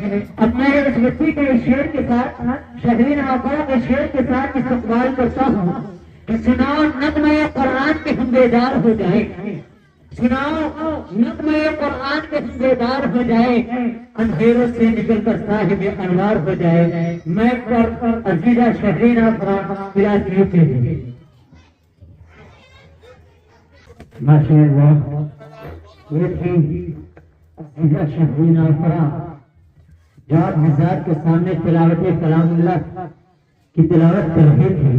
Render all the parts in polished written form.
अब मैं इस बच्ची के शेर के साथ शहरीन आका के शेर के साथ इस्तकबाल करता हूँ कि सुनाओ नग़्मे कुरान के हम बेदार हो जाए, सुनाओ नग़्मे कुरान के हम बेदार हो जाए, अंधेरों से निकलकर साहिब अनवार हो जाए। मैं पर अजीजा शहरीन आका माशाअल्लाह ये थी अजीजा शहरीन आका जात मिजाज के सामने तिलावत कलामुल्लाह की तिलावत कर रहे थे।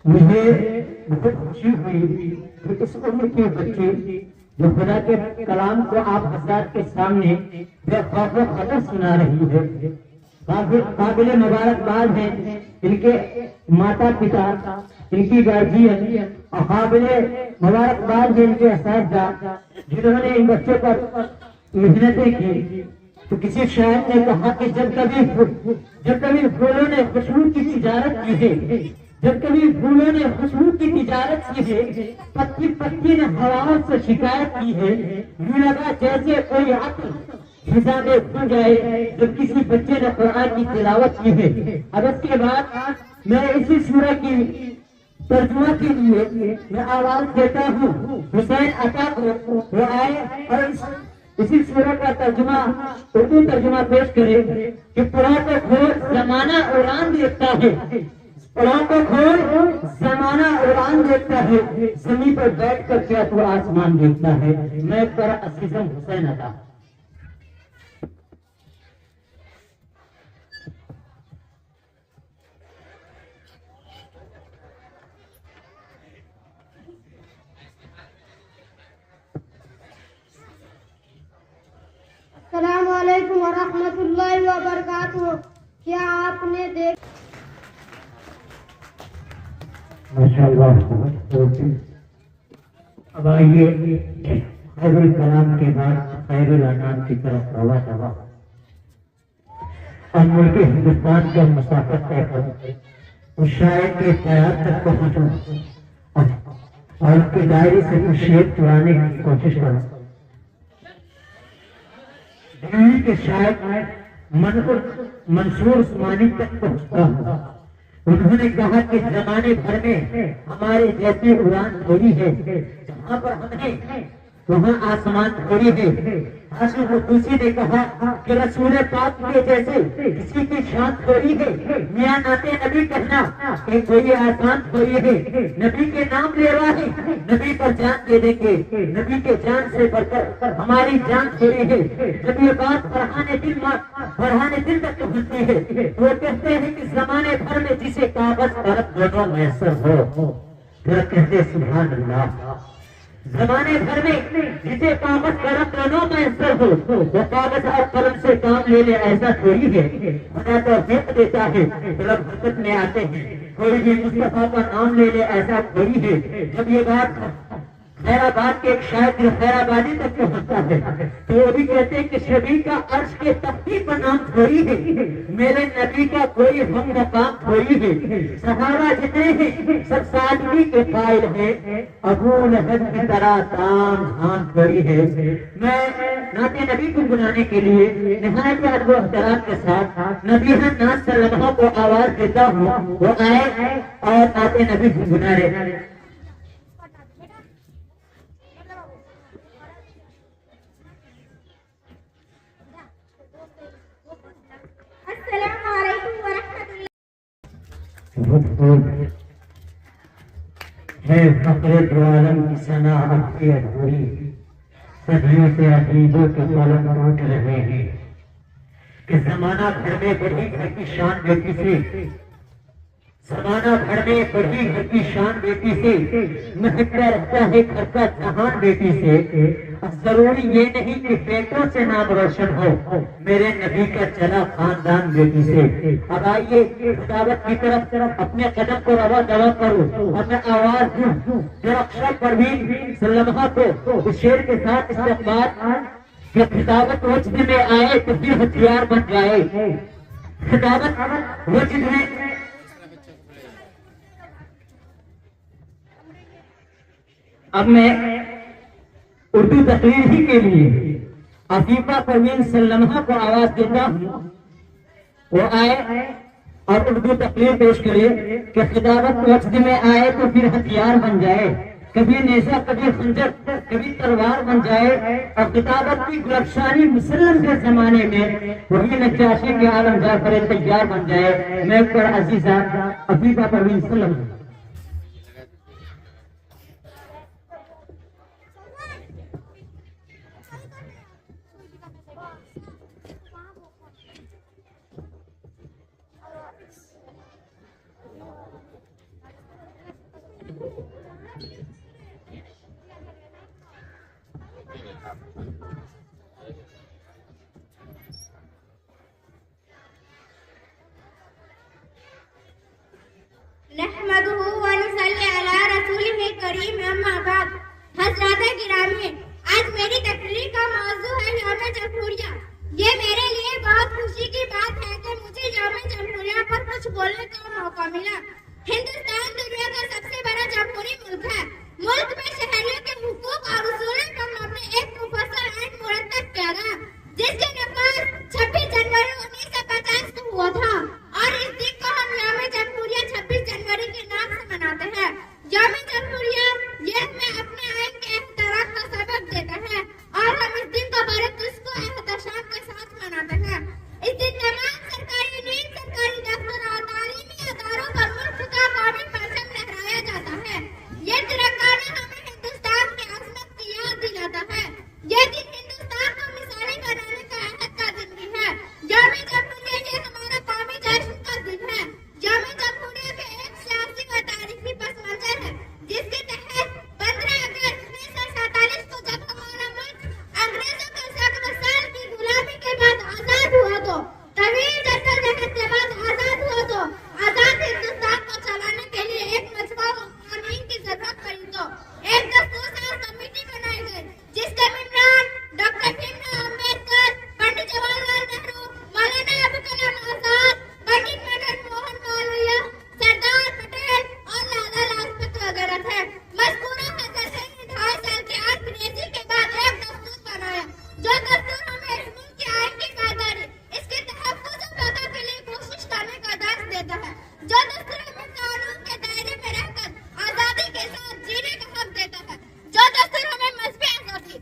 मुझे बहुत खुशी हुई कि इस उम्र के बच्चे जो खुदा के कलाम को आप हज़रात के सामने बेखौफ खतर सुना रही है, काबिल मुबारकबाद है इनके माता पिता, इनकी गार्जियन और काबिल मुबारकबाद है इनके असातिज़ा जिन्होंने इन बच्चों पर मेहनतें की। तो किसी शायर ने कहा कि जब कभी फूलों ने खुशबू की तिजारत की है, जब कभी फूलों ने खुशबू की तिजारत की है, पत्ती पत्ती ने हवाओं से शिकायत की है, यूं लगा जैसे कोई अक्ल फिजा में खो जाए जब किसी बच्चे ने कुरान की तिलावत की है। अब इसके बाद मैं इसी सूरह की तर्जुमा के लिए मैं आवाज देता हूँ हुसैन अता को, वो आए और इसी सूरह का तर्जुमा उर्दू तर्जुमा पेश करे कि पुराण को खोल जमाना उड़ान देखता है, पुराण को खोल जमाना उड़ान देखता है, जमीन पर बैठ कर क्या तो आसमान देखता है। मैं पर असीजम हुसैन अता। अस्सलामु अलैकुम व रहमतुल्लाहि व बरकातुहू। क्या आपने देख माशाअल्लाह। अब आइए खैरुल कलाम के बाद खैरुल अनाम की तरफ रवा दवा और मुल्क हिंदुस्तान के मुसाफिर तय करूं, उस शायर के ख्याल तक पहुंचूं और उनके दायरे से कुछ शेर चुराने की कोशिश करूं। दिल्ली के शायर मंसूर उस्मानी तक पहुंचता हूँ। उन्होंने कहा कि जमाने भर में हमारे जैसी उड़ान थोड़ी है, जहाँ पर हमने वहाँ आसमान थोड़ी है। हाशिम कुदूसी ने कहा कि रसूल पाक के जैसे किसी की शान थोड़ी है, मियां नाते नबी कहना कि कोई आसान थोड़ी है। नबी के नाम ले रहा है, नबी पर जान दे देंगे, नबी के जान से बढ़कर हमारी जान थोड़ी है। जब ये बात बढ़ाने दिल तक पहुंचती है वो कहते हैं कि जमाने भर में जिसे कागज कलम दोनों मैसर हो, फिर कहते सुभान अल्लाह। जमाने भर में जिसे कागज कलम दोनों मैसर हो, वो कागज और कलम से काम ले ले ऐसा थोड़ी है। खुदा तौफीक देता है जब हरकत में आते हैं, कोई भी मुस्तफा का नाम ले ले ऐसा थोड़ी है। जब ये बात खैराबाद के एक शायर जो खैराबादी तक पहुंचता है तो वो भी कहते हैं कि शबी का अर्श के तख्ती पर नाम थोड़ी है, मेरे नबी का कोई हम मकाम थोड़ी है। सहारा जितने हैं सब सादगी के कायल हैं, अबू लहब की तरह ताम झाम थोड़ी है। मैं नाते नबी को बुलाने के लिए निहायत अदब व एहतराम के साथ नबी नाज सल्लल्लाहु को आवाज देता हूँ, वो आए और नाते नबी को बुला रहे। है फक्रे दो आलम की सना आपकी अधूरी, सदियों से अजीबों के कलम टूट रहे हैं कि जमाना भर में बढ़ी घर की शान बेटी से, जमाना भर में बढ़ी घर की शान बेटी से, महकता रहता है घर का जहान बेटी से। जरूरी ये नहीं कि बेटों से नाम रोशन हो, मेरे नबी का चला खानदान बेटी से। अब आइए दावत की तरफ अपने कदम को रवा दवा करो और मैं आवाज दूं जो अक्षर परवीन सल्लल्लाहु को इस शेर के साथ इस्तेमाल कि खिताबत वजद में आए तो फिर हथियार बन जाए। खिताबत वजद में अब मैं उर्दू तकरीर ही के लिए अफीफा परवीन सल्लमा को आवाज देता हूँ, वो आए और उर्दू तकरीर पेश करे कि खिताबत वक्त में आए तो फिर हथियार बन जाए, कभी नेजा कभी खंजर कभी तलवार बन जाए। और किताबत की गुलफशानी मुसल्लम के जमाने में वही नक्काशी के आलम जाफर तैयार बन जाए। मैं पर अजीजा अफीफा परवीन सल्लमा। नहमदुहु व नसल्ली अला रसूलिहिल करीम अम्मा बाद। हज़रात गिरामी, आज मेरी तकरीर का मौजू है यौम जमहूरिया। ये मेरे लिए बहुत खुशी की बात है कि मुझे यौम जमहूरिया पर कुछ बोलने का मौका मिला। हिंदुस्तान दुनिया का सबसे बड़ा जमहूरी मुल्क है। मुल्क में शहरियों के हुकूक और उसूलों पर मबनी एक मुफस्सल ऐन मुरतब किया गया, जिसका नफाज 26 जनवरी 1950 को हुआ था और इस दिन को हम यौम जमहूरिया 26 जनवरी के नाम से मनाते हैं। यौम जमहूरिया ये हमें अपने आइन के एहतराम का सबक देता है और हम इस दिन को बड़े तुस्को एहतशाम के साथ मनाते हैं। इस दिन तमाम सरकारी नीम सरकारी दफ्तर और तालीमी अदारों पर मुल्क का कौमी परचम लहराया जाता है। ये तिरंगाना हमें हिंदुस्तान की अजमत की याद दिलाता है। ये दिन हिंदुस्तान को मिसाली बनाने का अहद का दिन भी है। यौम जमहूरिया ये हमारा कौमी जश्न का दिन है। यौम जमहूरिया के एक सियासी व तारीखी पस मंजर है, जिसके तहत 15 अगस्त 1947 को जब हमारा मुल्क अंग्रेजों के 7 साल की गुलामी के बाद आजाद हुआ तो तवील जद्दोजहद के बाद आजाद हुआ तो आजाद हिंदुस्तान को चलाने के लिए एक मजबूत कानून की जरूरत पड़ी तो एक दस्तूरसाज कमेटी बनाई गई, जिसके मेंबर डॉक्टर भीमराव अम्बेडकर, पंडित जवाहरलाल नेहरू, मौलाना अबुल कलाम आजाद, पंडित मदन मोहन मालवीय, सरदार पटेल और लाला लाजपत वगैरह थे। मज़कूरा हज़रत ने 2.5 साल की अंग्रेजी के बाद एक दस्तूर बनाया, जो दस्तूर हमें इस मुल्क के आइन की पायदारी, इसके तहफ़्फ़ुज़ और बक़ा के लिए कोशिश करने का दर्स देता है। जो दस्तूर हमें कानून के दायरे में रहकर आज़ादी के साथ जीने का हक देता है। जो दस्तूर हमें मज़हबी आज़ादी,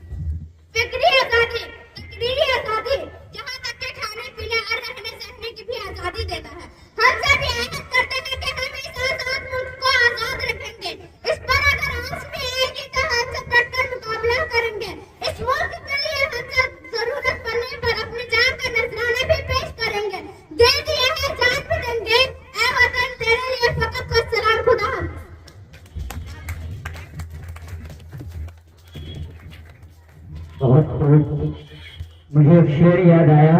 फिक्री आज़ादी, तकरीरी आज़ादी, जहाँ तक के खाने पीने और रहने सहने की भी आज़ादी देता है। हम सब ये अहद करते हैं कि हम इस आज़ाद मुल्क को आज़ाद रखेंगे। इस पर अगर आज़मी आएगी तो हमसे डटकर मुकाबला करेंगे। इस मुल्क के लिए हमसे जरूरत पड़ने पर अपनी जान का नजराना भी पेश करेंगे। दे दिए है जान भी देंगे। ऐ वतन तेरे लिए फकत का सलाम खुदा। मुझे एक शेर याद आया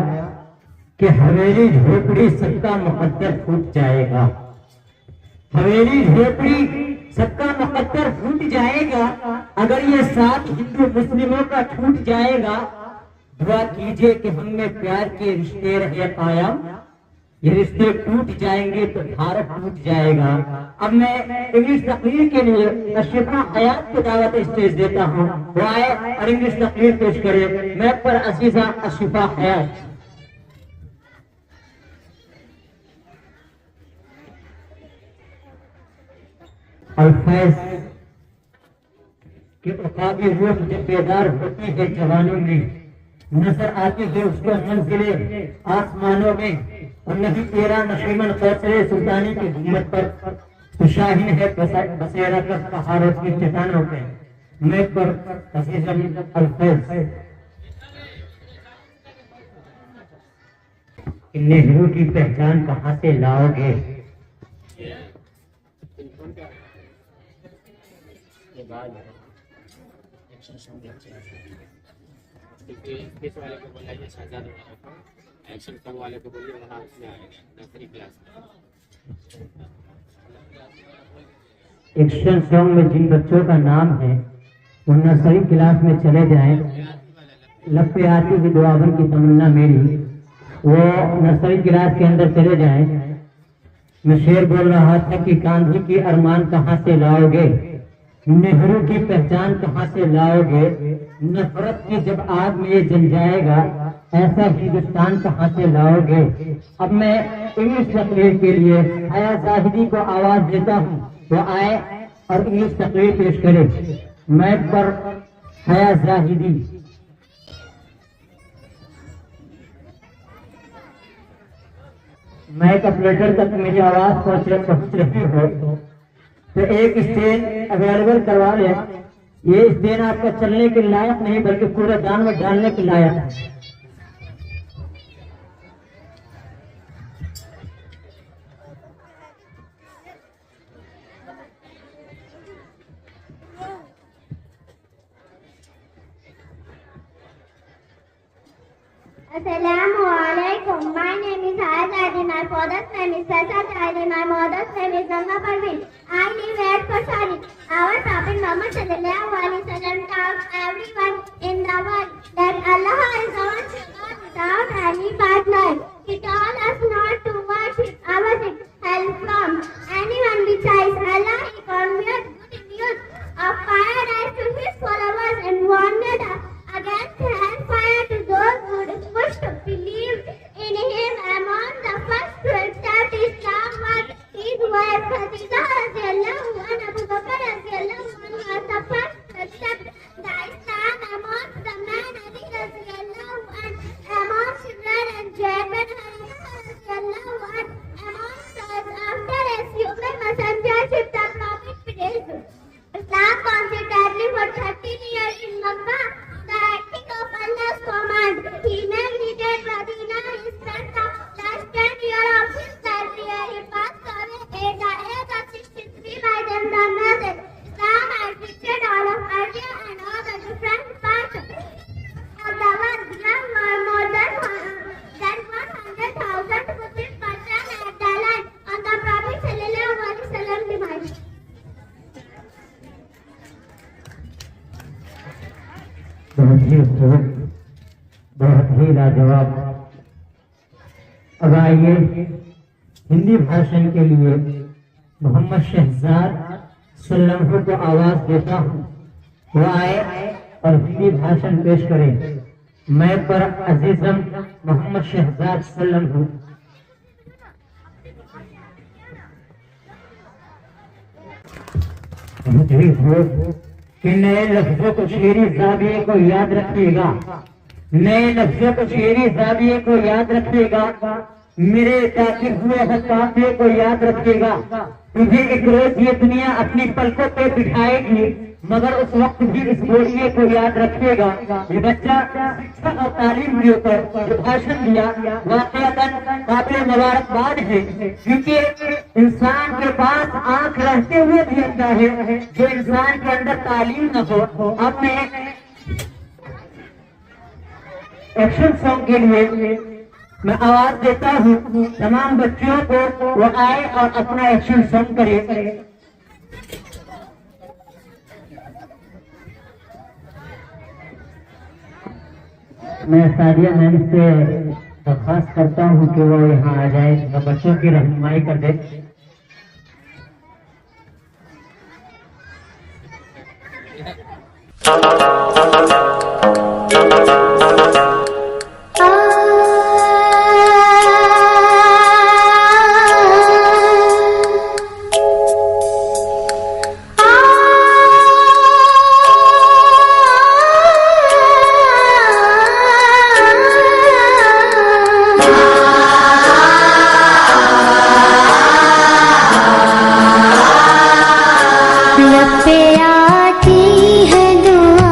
कि हवेली झोपड़ी सबका मुकद्दर फूट जाएगा। हवेली झोपड़ी सबका मुकद्दर फूट जाएगा। अगर ये साथ हिंदू मुस्लिमों का छूट जाएगा, दुआ कीजिए कि हमें प्यार के रिश्ते रहे कायम। ये रिश्ते टूट जाएंगे तो भारत टूट जाएगा। अब मैं इंग्लिश तकरीर के लिए अशफा हयात को दावत स्टेज देता हूँ, वो आए और इंग्लिश तकरीर पेश करे। मैं पर अजीजा अशफा हयात। अल्फाज के उकाबी रूह जब बेदार होती है जवानों में, नजर आती है उसको मंजिले आसमानों में, और नहीं तेरा नशीमन फैसले सुल्तानी की हिम्मत पर, तो शाहीन है बसेरा कर पहाड़ों की चट्टानों पे। मैं पर अजीजम अल्फाज। नेहरू की पहचान कहाँ से लाओगे? किस वाले को बोलिए शहजाद वाला, एक्शन कम वाले को बोलिए वहाँ उसमें आएगा नर्सरी क्लास में। एक्शन सॉन्ग में जिन बच्चों का नाम है वो नर्सरी क्लास में चले जाएं। लब पे आती हुई दुआवन की तमन्ना मेरी, वो नर्सरी क्लास के अंदर चले जाएं। मैं शेर बोल रहा था कि गांधी की अरमान कहाँ से लाओगे? नेहरू की पहचान कहाँ से लाओगे, नफरत की जब आग में ये जल जाएगा, ऐसा हिंदुस्तान कहाँ से लाओगे। अब मैं इंग्लिश तकरीर के लिए हया जाहिदी को आवाज देता हूँ, वो आए और इंग्लिश तकरीर पेश करे। मैक पर हया जाहिदी। मैक ऑपरेटर तक मेरी आवाज पहुंच रही हो तो एक स्टेन अवेलेबल करवा ले। ये स्टेन आपका चलने के लायक नहीं बल्कि पूरा जानवर डालने के लायक है। Assalamualaikum. My name is Hayat. My father's name is Sasad Ali. My mother's name is Ganga Parveen. I live at Pasari. Our Prophet Muhammad sallallahu alaihi wasallam taught everyone in the world that Allah is our God without any partner. He told us not to worship ourselves help from anyone besides Allah. He conveyed good news of paradise to his followers and warned against hellfire to those who refused to believe in him. Among the first to accept Islam was his wife Khadija radiallahu anha. Abu Bakr radiallahu anhu was the first to accept the Islam. Among the men, Ali radiallahu anhu, among Shimran and Jabir radiallahu anhu, among those after assuming messengership, the Prophet praised Islam consistently for 13 years in Makkah. The acting of Allah's command. He migrated Medina. He spent the last 10 years of his life here. He passed away at the age of 63 by then the message. Islam has reached all of Asia and all the different parts of the world. There were more than 100,000 Muslim persons at the land on the Prophet sallallahu alaihi wasallam demise. बहुत ही खूब, बहुत ही लाजवाब। अब आइए हिंदी भाषण के लिए मोहम्मद शहजाद सल्लल्लाहु को आवाज देता हूँ, वो आए और हिंदी भाषण पेश करें। मैं पर अजीजम मोहम्मद शहजाद सल्लल्लाहु। बहुत ही खूब कि नए लफ्जों को शेरी जाविये को याद रखिएगा, नए लफ्जों को शेरी जाविये को याद रखिएगा, मेरे ताकि हुए हकाफे को याद रखिएगा। तुझे एक रोज ये दुनिया अपनी पलकों पे बिठाएगी, मगर उस वक्त भी इस बोलिए को याद रखिएगा। ये बच्चा शिक्षा और तालीम लेकर जो भाषण दिया वाकईतन काबिल मुबारकबाद है, क्योंकि इंसान के पास आंख रहते हुए भी अंधा है जो इंसान के अंदर तालीम न हो। अब मैं एक्शन सॉन्ग के लिए मैं आवाज देता हूँ, तमाम बच्चों को वो आए और अपना एक्शन सॉन्ग करे। मैं सादिया मैम से दरख्वास्त करता हूँ कि वो यहाँ आ जाए, बच्चों की रहनुमाई कर दे। पे आती है दुआ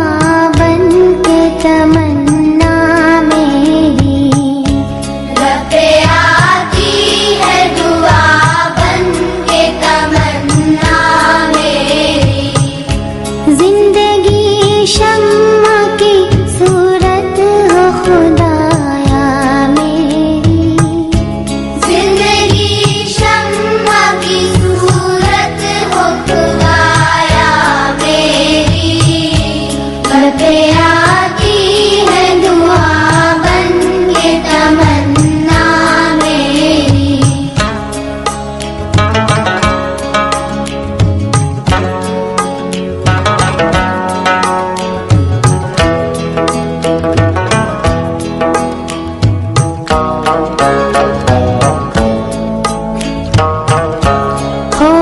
हो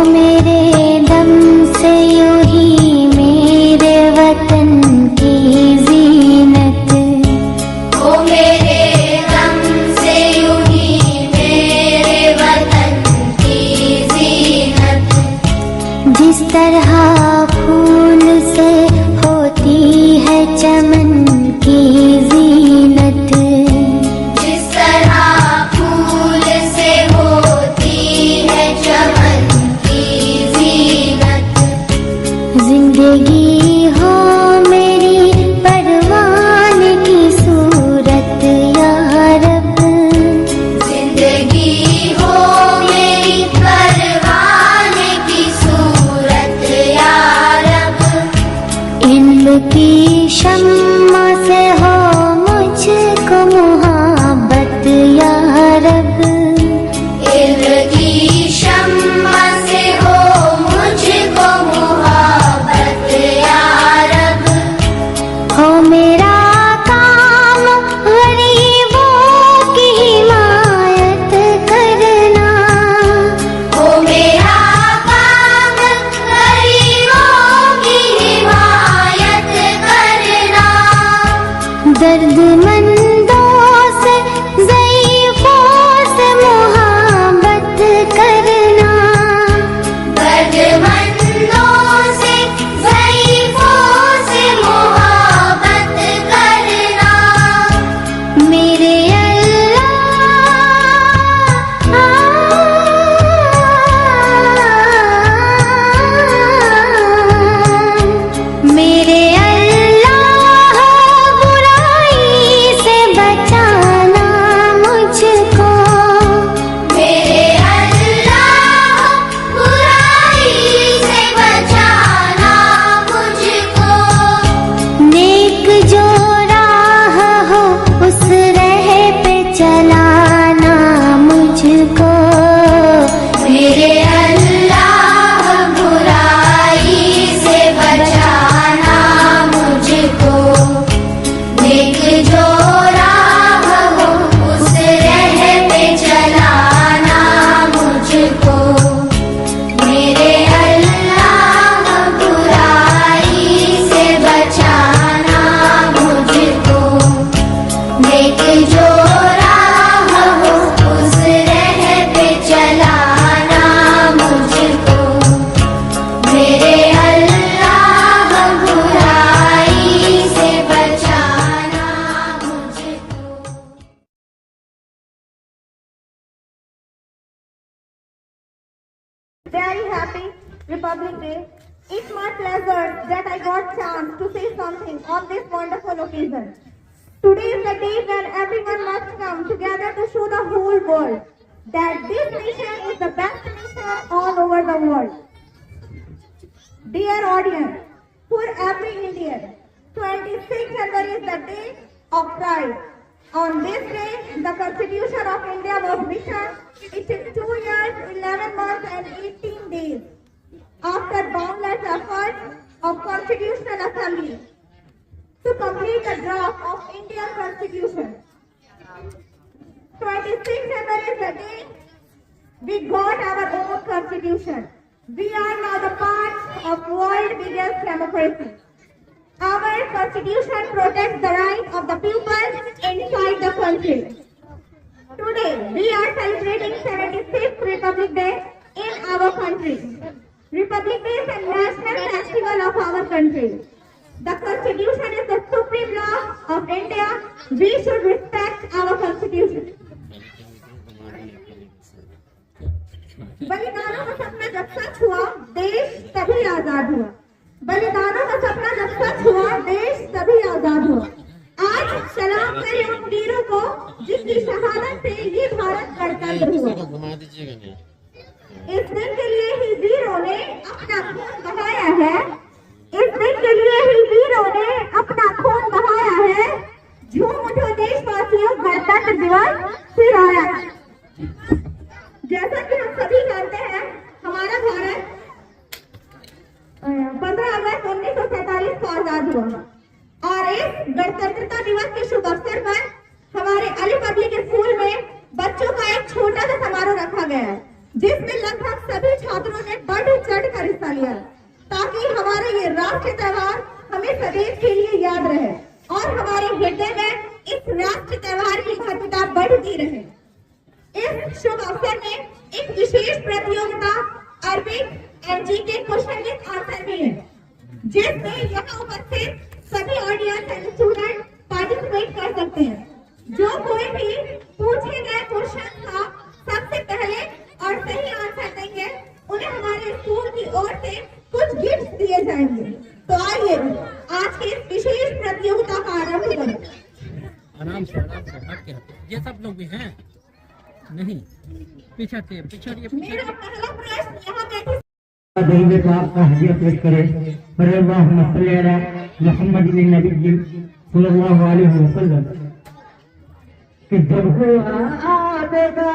मेरे दम से यूं ही मेरे वतन की जीनत, ओ मेरे दम से यूं ही मेरे वतन की जीनत, जिस तरह फूल से होती है चमन की जीनत, जिस तरह फूल से होती है चमन की जीनत, जिंदगी हो मेरी परवान की सूरत या रब, जिंदगी हो मेरी परवान की सूरत या रब, इल्म की शम्मा से हो मुझको मुहब्बत या रब, इल्म की शम्मा से हो मुझको मुहब्बत या रब, हो मेरा काम गरीबों की हिमायत करना, ओ मेरा काम गरीबों की हिमायत करना, दर्दमंदों से ज़ईफ़ों से मुहब्बत करना, दर्दमंदों से ज़ईफ़ों से मुहब्बत करना, मेरे अल्लाह, मेरे अल्लाह बुराई से बचाना मुझको, मेरे अल्लाह बुराई से बचाना मुझको, नेक जो राह हो उस राह पे चलाना मुझको, मेरे अल्लाह बुराई से बचाना मुझको, नेक जो राह हो उस राह पे चलाना मुझको, मेरे अल्लाह बुराई से बचाना मुझको, नेक जो राह हो उस राह पे चलाना मुझको, मेरे अल्लाह बुराई से बचाना मुझको। Very happy Republic Day. It's my pleasure that I got chance to say something on this wonderful occasion. Today is the day when everyone must come together to show the whole world that this nation is the best nation all over the world. Dear audience, for every Indian, 26th January is the day of pride. On this day, the Constitution of India was written. It is 2 years, 11 months and 18 days after boundless efforts of Constitutional Assembly to complete the draft of Indian Constitution. 26th January is the day we got our own Constitution. We are now the part of world's biggest democracy. Our Constitution protects the rights of the people inside the country. Today, we are celebrating 76th Republic Day in our country. Republic Day is a national festival of our country. The Constitution is the supreme law of India. We should respect our Constitution. बलिदानों का सपना जब सच हुआ, देश तभी आजाद हुआ। बलिदानों का सपना जब सच हुआ, देश तभी आजाद हुआ। आज सलाम करें उन वीरों को जिनकी शहादत से ये भारत गणतंत्र हुआ। घुमा दीजिएगा नहीं। इस दिन के लिए ही वीरों ने अपना खून बहाया है। इस दिन के लिए ही वीरों ने अपना खून बहाया है। झूम उठो देशवासियों, गणतंत्र दिवस फिर आया। जैसा कि हम सभी जानते हैं, हमारा भारत 15 अगस्त 1947 को आजाद हुआ और इस गणतंत्रता दिवस के शुभ अवसर पर हमारे अली पब्लिक स्कूल में बच्चों का जिसमें लगभग सभी छात्रों ने बढ़ चढ़ कर हिस्सा लिया, ताकि हमारा ये राष्ट्रीय त्योहार हमें सदैव के लिए याद रहे और हमारे हृदय में इस राष्ट्रीय त्योहार की महत्वता बढ़ती रहे। इस शुभ अवसर में एक विशेष प्रतियोगिता अरबिक एनजी के क्वेश्चन विद आंसर भी है, जिसमें यहाँ उपस्थित सभी ऑडियंस एंड स्टूडेंट पार्टिसिपेट कर सकते हैं। जो कोई भी पूछे गए क्वेश्चन का सबसे पहले और सही आंसर देंगे, उन्हें हमारे स्कूल की ओर से कुछ गिफ्ट दिए जाएंगे। तो आइए आज के इस विशेष प्रतियोगिता का आरंभ करें। आराम से हट के ये सब लोग भी हैं नहीं पीछे मेरा पहला प्रश्न यहाँ बैठे दरूद पाक का हदिया पेश करें। अल्लाहुम्मा सल्ली अला मुहम्मद नबी सल्लल्लाहु अलैहि वसल्लम कि जब हुआ आबेगा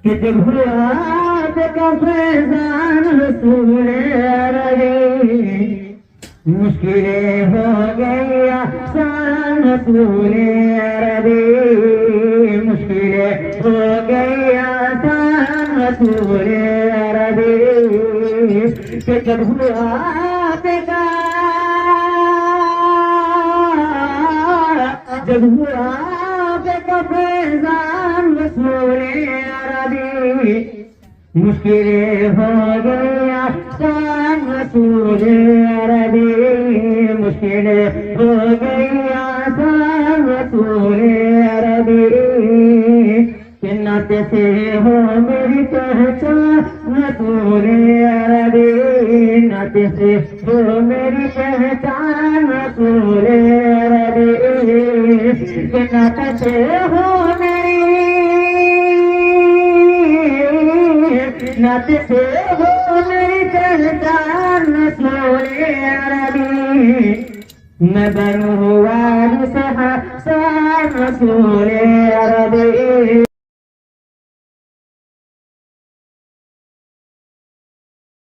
कि जब हुआ आबेगा फैजान रसूल अरबी मुश्किलें हो गई आसान रसूल अरबी मुश्किलें हो गई आसान रसूल अरबी कि जब हुआ आबेगा जब हुआ आबेगा फैजान रसूल अरबी मुश्किलें हो गई आसान रसूल अरबी मुश्किलें हो गई आसान रसूल अरबी कि नाते से हो मेरी पहचान रसूल अरबी नाते से हो मेरी पहचान रसूल अरबी कि नाते से हो नाते से हो मेरी पहचान रसूल अरबी मैं बनूं वारिस हसन रसूल अरबी।